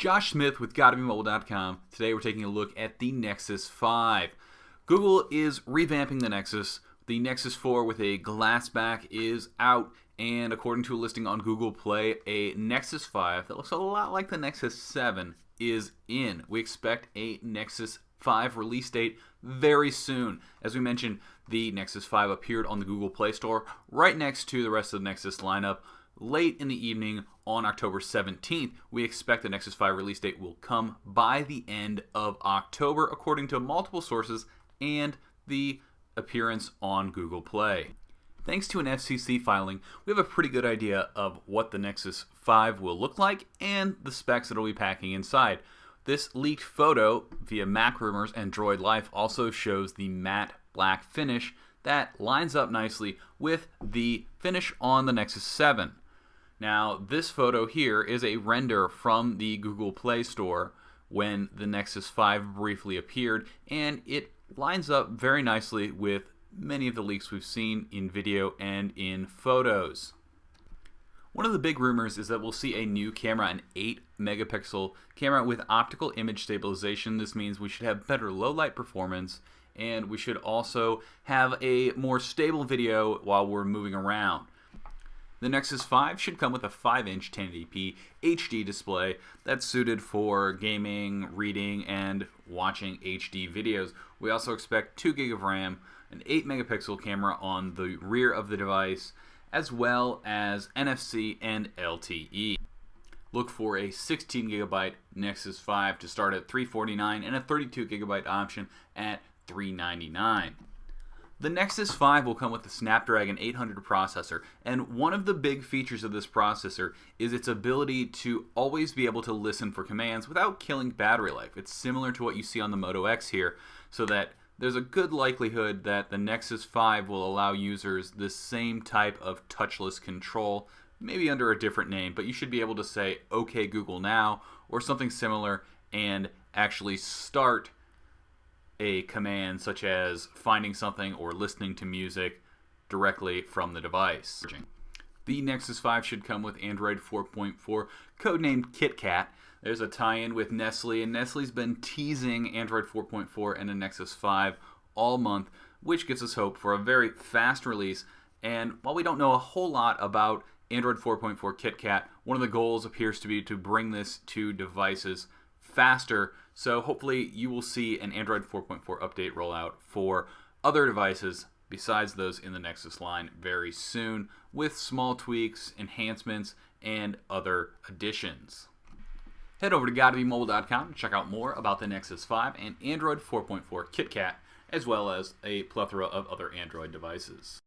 Josh Smith with GottaBeMobile.com. Today we're taking a look at the Nexus 5. Google is revamping the Nexus. The Nexus 4 with a glass back is out, and according to a listing on Google Play, a Nexus 5 that looks a lot like the Nexus 7 is in. We expect a Nexus 5 release date very soon. As we mentioned, the Nexus 5 appeared on the Google Play Store right next to the rest of the Nexus lineup late in the evening on October 17th. We expect the Nexus 5 release date will come by the end of October, according to multiple sources and the appearance on Google Play. Thanks to an FCC filing, we have a pretty good idea of what the Nexus 5 will look like and the specs that it'll be packing inside. This leaked photo via Mac Rumors and Droid Life also shows the matte black finish that lines up nicely with the finish on the Nexus 7. Now, this photo here is a render from the Google Play Store when the Nexus 5 briefly appeared, and it lines up very nicely with many of the leaks we've seen in video and in photos. One of the big rumors is that we'll see a new camera, an 8-megapixel camera with optical image stabilization. This means we should have better low-light performance, and we should also have a more stable video while we're moving around. The Nexus 5 should come with a 5-inch 1080p HD display that's suited for gaming, reading, and watching HD videos. We also expect 2 GB of RAM, an 8-megapixel camera on the rear of the device, as well as NFC and LTE. Look for a 16 GB Nexus 5 to start at $349 and a 32 GB option at $399. The Nexus 5 will come with the Snapdragon 800 processor, and one of the big features of this processor is its ability to always be able to listen for commands without killing battery life. It's similar to what you see on the Moto X here, so that there's a good likelihood that the Nexus 5 will allow users the same type of touchless control, maybe under a different name, but you should be able to say, "Okay, Google now," or something similar, and actually start a command such as finding something or listening to music directly from the device. The Nexus 5 should come with Android 4.4, codenamed KitKat. There's a tie-in with Nestle, and Nestle's been teasing Android 4.4 and a Nexus 5 all month, which gives us hope for a very fast release. And while we don't know a whole lot about Android 4.4 KitKat, one of the goals appears to be to bring this to devices faster, so hopefully you will see an Android 4.4 update rollout for other devices besides those in the Nexus line very soon, with small tweaks, enhancements, and other additions. Head over to GottaBeMobile.com to check out more about the Nexus 5 and Android 4.4 KitKat, as well as a plethora of other Android devices.